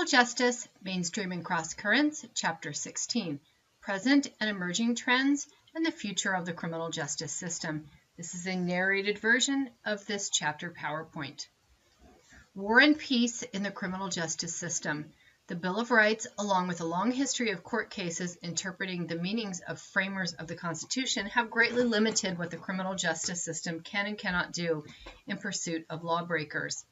Criminal Justice, Mainstream and Cross Currents, Chapter 16, Present and Emerging Trends and the Future of the Criminal Justice System. This is a narrated version of this chapter PowerPoint. War and Peace in the Criminal Justice System. The Bill of Rights, along with a long history of court cases interpreting the meanings of framers of the Constitution, have greatly limited what the criminal justice system can and cannot do in pursuit of lawbreakers.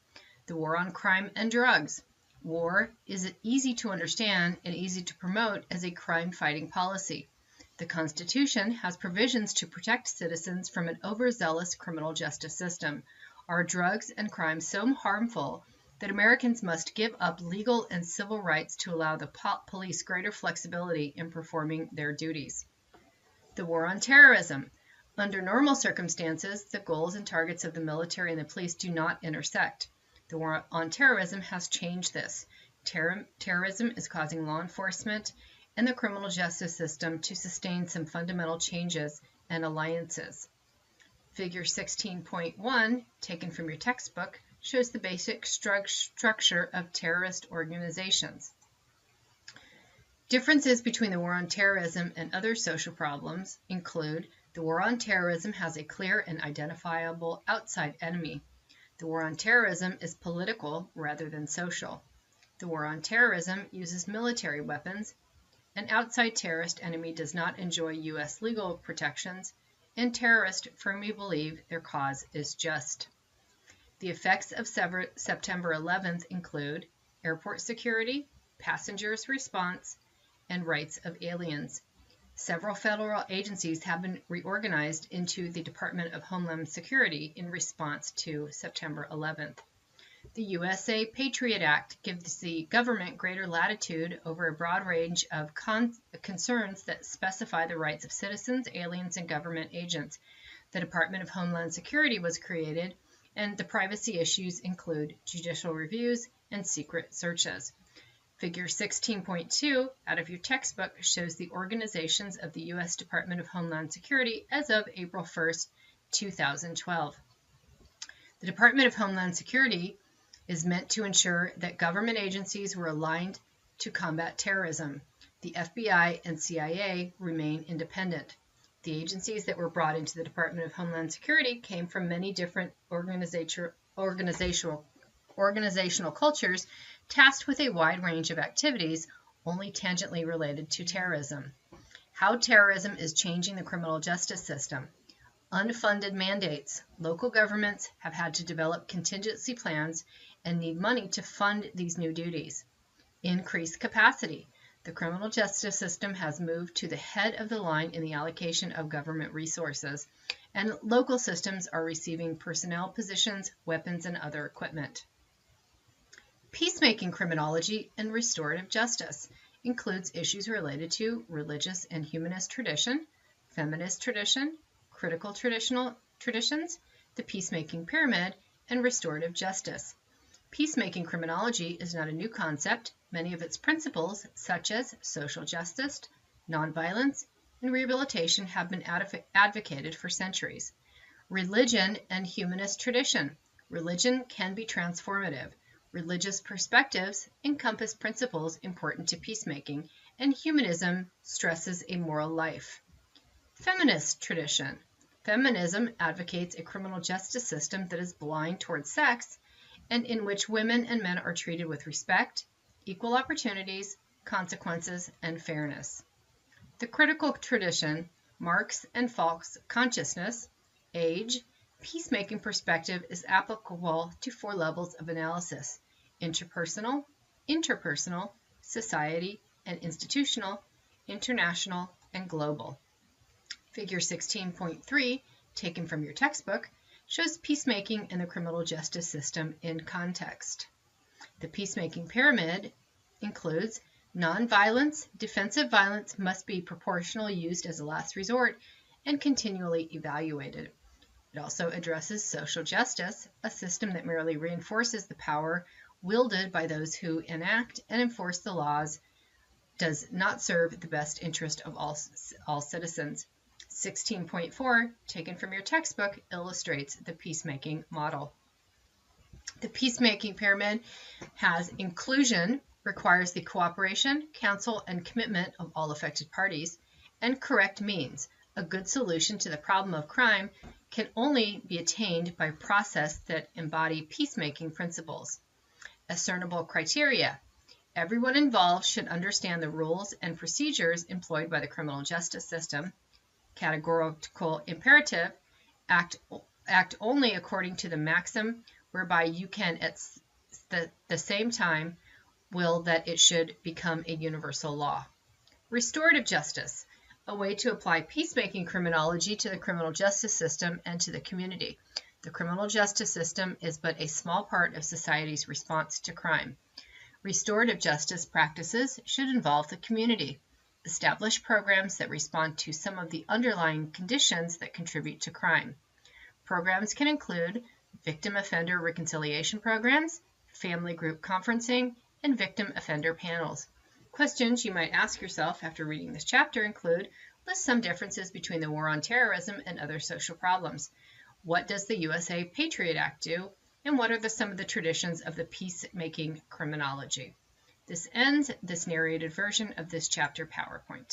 The war on crime and drugs. War is easy to understand and easy to promote as a crime-fighting policy. The Constitution has provisions to protect citizens from an overzealous criminal justice system. Are drugs and crime so harmful that Americans must give up legal and civil rights to allow the police greater flexibility in performing their duties? The war on terrorism. Under normal circumstances, the goals and targets of the military and the police do not intersect. The war on terrorism has changed this. Terrorism is causing law enforcement and the criminal justice system to sustain some fundamental changes and alliances. Figure 16.1, taken from your textbook, shows the basic structure of terrorist organizations. Differences between the war on terrorism and other social problems include the war on terrorism has a clear and identifiable outside enemy. The war on terrorism is political rather than social. The war on terrorism uses military weapons. An outside terrorist enemy does not enjoy U.S. legal protections, and terrorists firmly believe their cause is just. The effects of September 11th include airport security, passengers' response, and rights of aliens. Several federal agencies have been reorganized into the Department of Homeland Security in response to September 11th. The USA Patriot Act gives the government greater latitude over a broad range of concerns that specify the rights of citizens, aliens, and government agents. The Department of Homeland Security was created, and the privacy issues include judicial reviews and secret searches. Figure 16.2 out of your textbook shows the organizations of the U.S. Department of Homeland Security as of April 1st, 2012. The Department of Homeland Security is meant to ensure that government agencies were aligned to combat terrorism. The FBI and CIA remain independent. The agencies that were brought into the Department of Homeland Security came from many different organizational cultures tasked with a wide range of activities only tangentially related to terrorism. How terrorism is changing the criminal justice system. Unfunded mandates. Local governments have had to develop contingency plans and need money to fund these new duties. Increased capacity. The criminal justice system has moved to the head of the line in the allocation of government resources, and local systems are receiving personnel positions, weapons, and other equipment. Peacemaking criminology and restorative justice includes issues related to religious and humanist tradition, feminist tradition, critical traditions, the peacemaking pyramid, and restorative justice. Peacemaking criminology is not a new concept. Many of its principles, such as social justice, nonviolence, and rehabilitation, have been advocated for centuries. Religion and humanist tradition. Religion can be transformative. Religious perspectives encompass principles important to peacemaking, and humanism stresses a moral life. Feminist tradition. Feminism advocates a criminal justice system that is blind towards sex and in which women and men are treated with respect, equal opportunities, consequences, and fairness. The critical tradition, Marx and Falk's consciousness, age, peacemaking perspective is applicable to 4 levels of analysis: interpersonal, society and institutional, international, and global. Figure 16.3, taken from your textbook, shows peacemaking in the criminal justice system in context. The peacemaking pyramid includes nonviolence. Defensive violence must be proportionally used as a last resort and continually evaluated. It also addresses social justice, a system that merely reinforces the power wielded by those who enact and enforce the laws, does not serve the best interest of all citizens. 16.4, taken from your textbook, illustrates the peacemaking model. The peacemaking pyramid has inclusion, requires the cooperation, counsel, and commitment of all affected parties, and correct means. A good solution to the problem of crime can only be attained by process that embody peacemaking principles. Discernible criteria. Everyone involved should understand the rules and procedures employed by the criminal justice system. Categorical imperative. Act only according to the maxim whereby you can at the same time will that it should become a universal law. Restorative justice, a way to apply peacemaking criminology to the criminal justice system and to the community. The criminal justice system is but a small part of society's response to crime. Restorative justice practices should involve the community. Establish programs that respond to some of the underlying conditions that contribute to crime. Programs can include victim-offender reconciliation programs, family group conferencing, and victim offender panels. Questions you might ask yourself after reading this chapter include: list some differences between the war on terrorism and other social problems. What does the USA Patriot Act do? And what are some of the traditions of the peacemaking criminology? This ends this narrated version of this chapter PowerPoint.